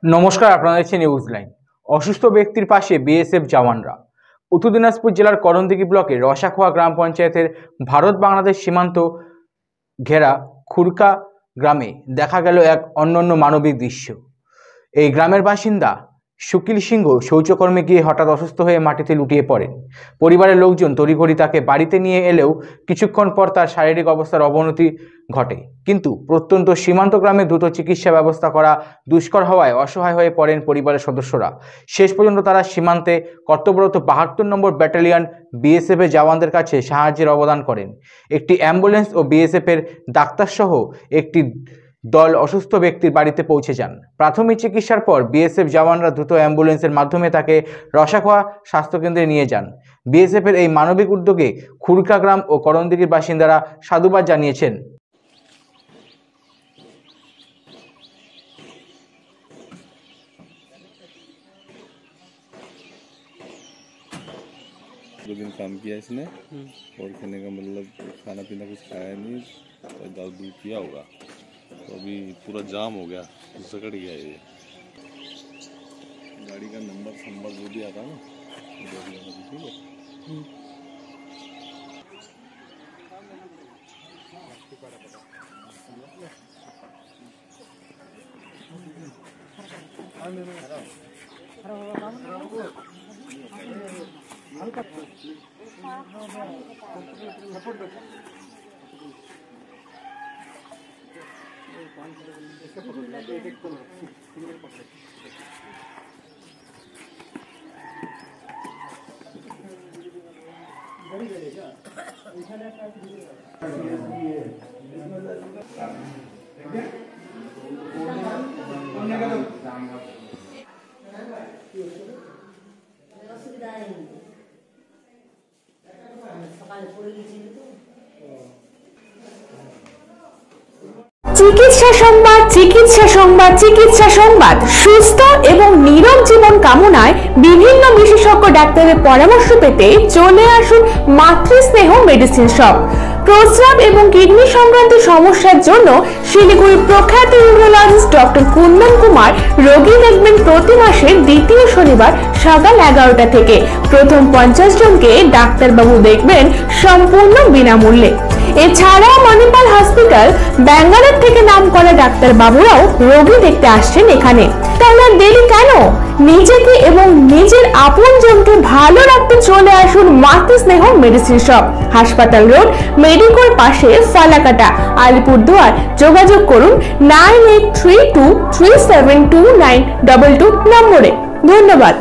নমস্কার, আপনারা দেখছেন নিউজ লাইন। অসুস্থ ব্যক্তির পাশে বিএসএফ জওয়ানরা। উত্তর দিনাজপুর জেলার করণদিঘি ব্লকের রসাখোয়া গ্রাম পঞ্চায়েতের ভারত বাংলাদেশ সীমান্ত ঘেরা খুরকা গ্রামে দেখা গেল এক অনন্য মানবিক দৃশ্য। এই গ্রামের বাসিন্দা সুকিল সিংহ শৌচকর্মে গিয়ে হঠাৎ অসুস্থ হয়ে মাটিতে লুটিয়ে পড়েন। পরিবারের লোকজন তড়িঘড়ি তাকে বাড়িতে নিয়ে এলেও কিছুক্ষণ পর তার শারীরিক অবস্থার অবনতি ঘটে। কিন্তু প্রত্যন্ত সীমান্ত গ্রামে দ্রুত চিকিৎসা ব্যবস্থা করা দুষ্কর হওয়ায় অসহায় হয়ে পড়েন পরিবারের সদস্যরা। শেষ পর্যন্ত তারা সীমান্তে কর্তব্যরত 72 নম্বর ব্যাটালিয়ন বিএসএফের জওয়ানদের কাছে সাহায্যের অবদান করেন। একটি অ্যাম্বুলেন্স ও বিএসএফের ডাক্তারসহ একটি দল অসুস্থ ব্যক্তির বাড়িতে পৌঁছে যান। প্রাথমিক চিকিৎসার পর বিএসএফ জওয়ানরা দ্রুত অ্যাম্বুলেন্সের মাধ্যমে তাকে রসাখোয়া স্বাস্থ্যকেন্দ্রে নিয়ে যান। বিএসএফের এই মানবিক উদ্যোগে খুরকা গ্রাম ও করণদিঘির বাসিন্দারা সাধুবাদ জানিয়েছেন। दो दिन काम किया इसने और खाने का मतलब खाना पीना कुछ खाया नहीं, तो दाल दूध किया होगा, तो अभी पूरा जाम हो गया, जकड़ गया ये। गाड़ी का नंबर जो भी आता ना, ठीक है। চিকিৎসা সংবাদ, চিকিৎসা সংবাদ, চিকিৎসা সংবাদ। সুস্থ এবং নীরব জীবন কামনায় বিভিন্ন বিশেষজ্ঞ ডাক্তারের পরামর্শ পেতে চলে আসুন মাতৃস্নেহ মেডিসিন শপ। প্রস্রাব এবং কিডনি সংক্রান্ত সমস্যার জন্য শিলিগুড়ির প্রখ্যাত ইউরোলজিস্ট ডক্টর কুন্দন কুমার রোগী দেখবেন প্রতি মাসের দ্বিতীয় শনিবার সকাল 11টা থেকে। প্রথম 50 জনকে ডাক্তারবাবু দেখবেন সম্পূর্ণ বিনামূল্যে। এছাড়াও মণিপাল হসপিটাল, ব্যাঙ্গালোর থেকে নাম করা ডাক্তার বাবুরাও রোগী দেখতে আসছেন এখানে। তাহলে দেরি কেন? নিজেকে এবং নিজের আপনজনকে ভালো রাখতে চলে আসুন মাতৃস্নেহ মেডিসিন শপ, হাসপাতাল রোড, মেডিকোর পাশে, ফালাকাটা, আলিপুরদুয়ার। যোগাযোগ করুন 9832372922 নম্বরে। ধন্যবাদ।